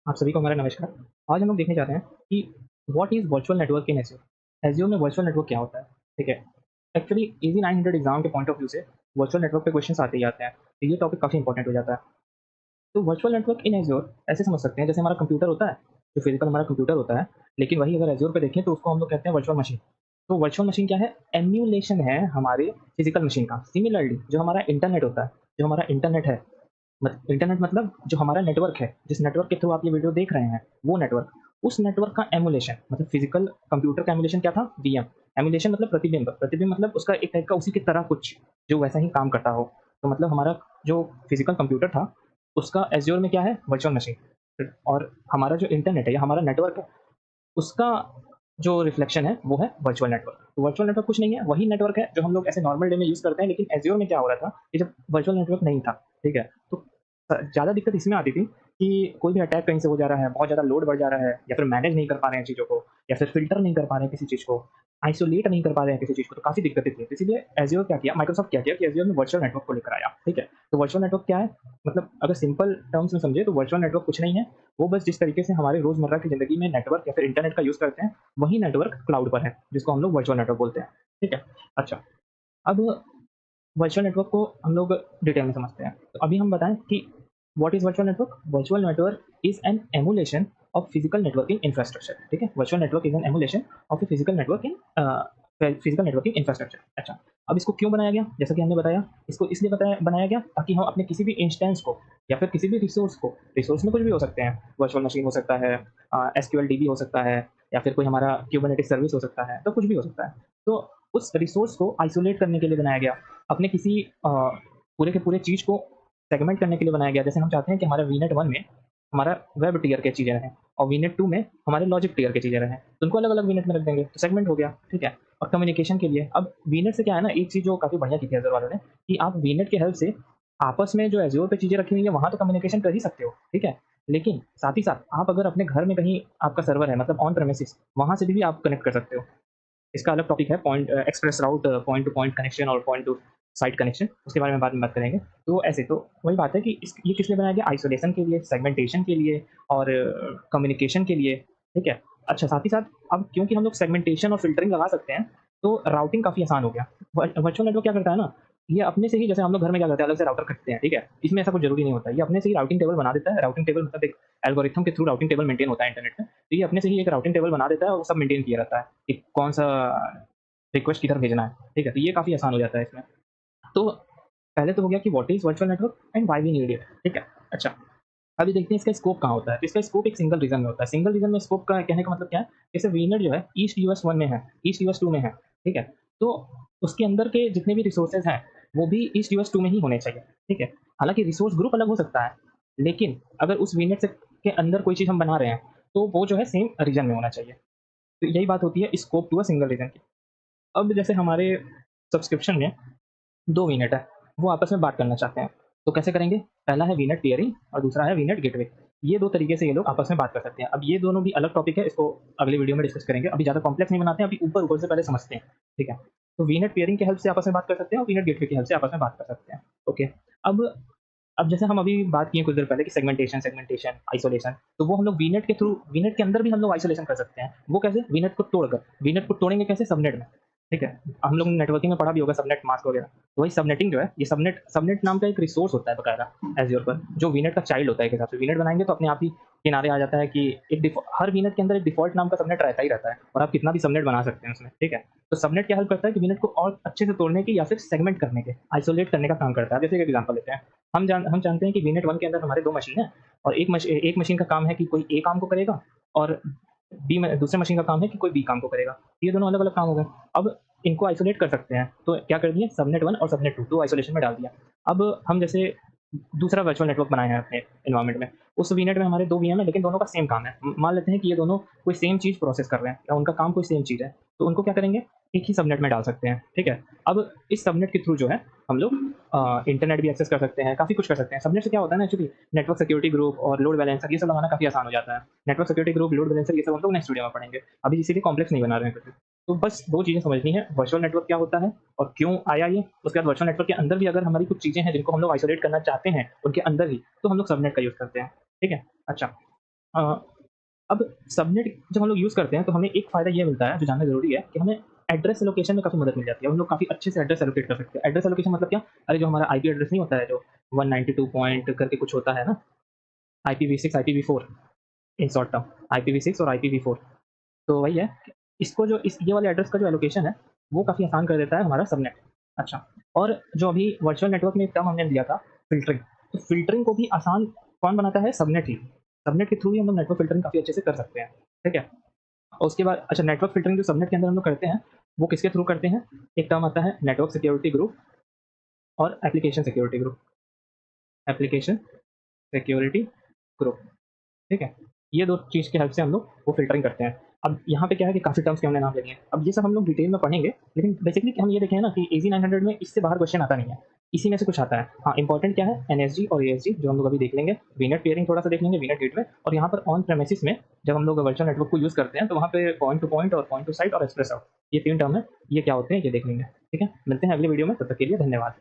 आप सभी को हमारा नमस्कार। आज हम लोग देखने जा रहे हैं कि what is virtual network in Azure. Azure में वर्चुअल नेटवर्क क्या होता है? ठीक है। एक्चुअली ईज़ी 900 एग्ज़ाम के पॉइंट ऑफ व्यू से वर्चुअल नेटवर्क पे क्वेश्चन्स आते ही आते हैं। तो ये टॉपिक काफ़ी इंपॉर्टेंट हो जाता है। तो वर्चुअल नेटवर्क इन एज़्योर ऐसे समझ सकते हैं जैसे हमारा कंप्यूटर होता है, जो फिज़िकल हमारा कंप्यूटर होता है, लेकिन वही अगर एज़्योर पे देखें तो उसको हम लोग कहते हैं वर्चुअल मशीन। तो वर्चुअल मशीन क्या है? एम्यूलेशन है हमारे फिज़िकल मशीन का। सिमिलरली जो हमारा इंटरनेट होता है, जो हमारा इंटरनेट है, इंटरनेट मतलब जो हमारा नेटवर्क है, जिस नेटवर्क के थ्रू आप ये वीडियो देख रहे हैं, वो नेटवर्क, उस नेटवर्क का एमुलेशन मतलब फिजिकल कंप्यूटर का एमुलेशन क्या था? वीएम। एमुलेशन मतलब प्रतिबिंब, प्रतिबिंब मतलब उसका एक टाइप का उसी की तरह कुछ जो वैसा ही काम करता हो। तो मतलब हमारा जो फिजिकल कंप्यूटर था, उसका एज़्योर में क्या है? Virtual machine. और हमारा जो इंटरनेट है या हमारा नेटवर्क है, उसका जो रिफ्लेक्शन है वो है वर्चुअल नेटवर्क। तो वर्चुअल नेटवर्क कुछ नहीं है, वही नेटवर्क है जो हम लोग ऐसे नॉर्मल डे में यूज़ करते हैं, लेकिन एज़्योर में क्या हो रहा था कि जब वर्चुअल नेटवर्क नहीं था, ठीक है? तो ज़्यादा दिक्कत इसमें आती थी कि कोई भी अटैक कहीं से हो जा रहा है, बहुत ज़्यादा लोड बढ़ जा रहा है या फिर मैनेज नहीं कर पा रहे हैं चीज़ों को या फिर फ़िल्टर नहीं कर पा रहे हैं किसी चीज़ को, आइसोलेट नहीं कर पा रहे हैं किसी चीज़ को, तो काफ़ी दिक्कतें थी। तो इसीलिए एज़्योर क्या किया, माइक्रोसॉफ्ट क्या किया कि एज़्योर में वर्चुअल नेटवर्क को लेकर आया, ठीक है? तो वर्चुअल नेटवर्क क्या है? मतलब अगर सिंपल टर्म्स में समझे तो वर्चुअल नेटवर्क कुछ नहीं है, वो बस जिस तरीके से हमारे रोज़मर्रा की ज़िंदगी में नेटवर्क या फिर इंटरनेट का यूज़ करते हैं, वही नेटवर्क क्लाउड पर है, जिसको हम लोग वर्चुअल नेटवर्क बोलते हैं, ठीक है? अच्छा, अब वर्चुअल नेटवर्क को हम लोग डिटेल में समझते हैं। तो अभी हम बताएँ कि what is virtual network? Virtual network is an emulation of physical networking infrastructure, ठीक है? Virtual network is an emulation of a physical networking physical networking infrastructure. अच्छा, अब इसको क्यों बनाया गया? जैसा कि हमने बताया, इसको इसलिए बनाया गया ताकि हम अपने किसी भी इंस्टेंस को या फिर किसी भी रिसोर्स में कुछ भी हो सकते हैं, वर्चुअल मशीन हो सकता है, एसक्यूएल डीबी हो सकता है या फिर कोई हमारा क्यूबरनेटिस सर्विस हो सकता है, तो कुछ भी हो सकता है। तो उस रिसोर्स को आइसोलेट करने के लिए बनाया गया। अपने किसी पूरे के पूरे चीज़ को सेगमेंट करने के लिए बनाया गया। जैसे हम चाहते हैं कि हमारा वीनेट 1 में हमारा वेब टियर की चीज़ें रहें और वीनेट 2 में हमारे लॉजिक टियर की चीज़ें रहें। तो उनको अलग-अलग वीनेट में रख देंगे, तो सेगमेंट हो गया, ठीक है? और कम्युनिकेशन के लिए अब वीनेट से क्या है ना, एक चीज़ जो काफ़ी बढ़िया की थी एज़र वालों ने कि आप वीनेट की हेल्प से आपस में जो एज़्योर पे चीज़ें रखी हुई हैं, वहाँ तो कम्युनिकेशन कर ही सकते हो, ठीक है? लेकिन साथ ही साथ आप अगर अपने घर में कहीं आपका सर्वर है मतलब ऑन प्रेमिसेस, वहाँ से भी आप कनेक्ट कर सकते हो। इसका अलग टॉपिक है एक्सप्रेस राउट, पॉइंट टू पॉइंट कनेक्शन और पॉइंट टू साइट कनेक्शन, उसके बारे में बाद में बात करेंगे। तो ऐसे तो वही बात है कि ये किस लिए बनाया गया? आइसोलेशन के लिए, सेगमेंटेशन के लिए और कम्युनिकेशन के लिए, ठीक है? अच्छा, साथ ही साथ अब क्योंकि हम लोग सेगमेंटेशन और फ़िल्टरिंग लगा सकते हैं, तो राउटिंग काफ़ी आसान हो गया। वर्चुअल नेटवर्क क्या करता है ना, ये अपने से ही जैसे हम लोग घर में क्या करते हैं, अलग से राउटर खरीदते हैं, ठीक है? इसमें ऐसा कुछ ज़रूरी नहीं होता। ये अपने से ही राउटिंग टेबल बना देता है। राउटिंग टेबल मतलब एक एल्गोरिथम के थ्रू राउटिंग टेबल मेंटेन होता है इंटरनेट में। तो ये अपने से ही एक राउटिंग टेबल बना देता है और वो सब मेंटेन किया रहता है कि कौन-सा रिक्वेस्ट किधर भेजना है, ठीक है? तो ये काफ़ी आसान हो जाता है इसमें। तो पहले तो हो गया कि what is virtual network and why we need it, ठीक है? अच्छा, अभी देखते हैं इसका स्कोप कहाँ होता है। तो इसका स्कोप एक सिंगल रीजन में होता है। सिंगल रीजन में स्कोप का कहने का मतलब क्या है? जैसे वीनर जो है ईस्ट यूएस 1 में है, ईस्ट यूएस 2 में है, ठीक है? तो उसके अंदर के जितने भी रिसोर्सेज़ हैं, वो भी ईस्ट यूएस 2 में ही होने चाहिए, ठीक है? हालाँकि रिसोर्स ग्रुप अलग हो सकता है, लेकिन अगर उस वीनेट से के अंदर कोई चीज़ हम बना रहे हैं, तो वो जो है सेम रीजन में होना चाहिए। तो यही बात होती है scope to a single region की। अब जैसे हमारे सब्सक्रिप्शन में 2 वीनेट है, वो आपस में बात करना चाहते हैं, तो कैसे करेंगे? पहला है वीनेट पेयरिंग और दूसरा है वीनेट गेटवे। ये 2 तरीके से ये लोग आपस में बात कर सकते हैं। अब ये दोनों भी अलग टॉपिक है, इसको अगली वीडियो में डिस्कस करेंगे। अभी ज़्यादा कॉम्प्लेक्स नहीं बनाते हैं, अभी ऊपर-ऊपर से पहले समझते हैं, ठीक है? तो वीनेट पेयरिंग की हेल्प से आपस में बात कर सकते हैं और वीनेट गेटवे की हेल्प से आपस में बात कर सकते हैं, ओके। अब अब जैसे हम अभी बात किए कुछ देर पहले कि सेगमेंटेशन, आइसोलेशन, तो वो हम लोग वीनेट के थ्रू वीनेट के अंदर भी हम लोग आइसोलेशन कर सकते हैं। वो कैसे? वीनेट को तोड़कर। वीनेट को तोड़ेंगे कैसे? सबनेट में, ठीक है? हम लोग ने नेटवर्किंग में पढ़ा भी होगा सबनेट मास्क वगैरह। तो वही सबनेटिंग जो है, ये सबनेट सबनेट नाम का एक रिसोर्स होता है बकायदा एज़्योर पर, जो वीनेट का चाइल्ड होता है एक हिसाब से। वीनेट बनाएँगे तो अपने आप ही किनारे आ जाता है कि एक हर वीनेट के अंदर एक डिफ़ॉल्ट नाम का सबनेट रहता ही रहता है और आप कितना भी सबनेट बना सकते हैं उसमें, ठीक है? तो सबनेट क्या हेल्प करता है कि वीनेट को और अच्छे से तोड़ने की या फिर सेगमेंट करने के, आइसोलेट करने का काम करता है। जैसे एक एग्ज़ाम्पल लेते हैं। हम जानते हैं कि वीनेट 1 के अंदर हमारे 2 मशीन हैं और एक मशीन का काम है कि कोई ए काम को करेगा और दूसरे मशीन का काम है कि कोई बी काम को करेगा। ये दोनों अलग-अलग काम हो गए। अब इनको आइसोलेट कर सकते हैं, तो क्या कर दिए सबनेट 1 और सबनेट 2 2 आइसोलेशन में डाल दिया। अब हम जैसे दूसरा वर्चुअल नेटवर्क बनाए हैं अपने एनवायरनमेंट में, उस वीनेट में हमारे 2 वीएम है लेकिन दोनों का सेम काम है। मान लेते हैं कि ये दोनों कोई सेम चीज़ प्रोसेस कर रहे हैं या उनका काम कोई सेम चीज़ है, तो उनको क्या करेंगे, एक ही सबनेट में डाल सकते हैं, ठीक है? अब इस सबनेट के थ्रू जो है हम लोग इंटरनेट भी एक्सेस कर सकते हैं, काफ़ी कुछ कर सकते हैं। सबनेट से क्या होता है ना एक्चुअली, नेटवर्क सिक्योरिटी ग्रुप और लोड बैलेंसर ये सब लगाना काफ़ी आसान हो जाता है। Network security group, load balancer ये सब हम लोग नेक्स्ट वीडियो में पढ़ेंगे। अभी इसीलिए कॉम्प्लेक्स नहीं बना रहे हैं कुछ भी। तो बस 2 चीज़ें समझनी है, वर्चुअल नेटवर्क क्या होता है और क्यों आया ये? उसके बाद वर्चुअल नेटवर्क के अंदर भी अगर हमारी कुछ चीज़ें हैं जिनको हम लोग आइसोलेट करना चाहते हैं, उनके अंदर ही, तो हम लोग सबनेट का यूज़ करते हैं। ठीक है? अच्छा, अब सबनेट जब हम लोग यूज़ करते हैं तो हमें एक फ़ायदा ये मिलता है जो जानना ज़रूरी है कि हमें एड्रेस एलोकेशन में काफ़ी मदद मिल जाती है। हम लोग काफ़ी अच्छे से एड्रेस एलोकेट कर सकते हैं। एड्रेस एलोकेशन मतलब क्या? अरे जो हमारा आईपी एड्रेस नहीं होता है जो 192 पॉइंट करके कुछ होता है ना, IPv6, IPv4 in short term, IPv6 और आईपीवी4। तो वही है कि इसको जो इस ये वाले एड्रेस का जो एलोकेशन है, वो काफ़ी आसान कर देता है हमारा सबनेट। अच्छा, और जो अभी वर्चुअल नेटवर्क में एक टर्म हमने लिया था फ़िल्टरिंग, तो फ़िल्टरिंग को भी आसान कौन बनाता है? सबनेट ही। सबनेट के थ्रू ही हम लोग नेटवर्क फ़िल्टरिंग काफ़ी अच्छे से कर सकते हैं, ठीक है? और उसके बाद अच्छा नेटवर्क फ़िल्टरिंग जो सबनेट के अंदर हम लोग करते हैं, वो किसके थ्रू करते हैं? एक टर्म आता है नेटवर्क सिक्योरिटी ग्रुप और application security group, application security group. ठीक है? ये 2 चीज़ की हेल्प से हम लोग वो फ़िल्टरिंग करते हैं। अब यहाँ पे क्या है कि काफ़ी टर्म्स के हमने नाम ले लिए हैं। अब ये सब हम लोग डिटेल में पढ़ेंगे, लेकिन बेसिकली हम ये देखें ना कि एज़ी 900 में इससे बाहर क्वेश्चन आता नहीं है। इसी में से कुछ आता है। हाँ, इम्पोर्टेंट क्या है? एनएसजी और एएसजी जो हम लोग अभी देख लेंगे। वीनेट पेयरिंग थोड़ा-सा देख लेंगे, वीनेट गेटवे और यहाँ पर ऑन प्रेमिसेस में जब हम लोग वर्चुअल नेटवर्क को यूज़ करते हैं, तो वहाँ पे पॉइंट टू पॉइंट और पॉइंट टू साइट और एक्सप्रेस आउट ये 3 टर्म है, ये क्या होते हैं ये देख लेंगे। ठीक है? मिलते हैं अगले वीडियो में, तब तक के लिए धन्यवाद।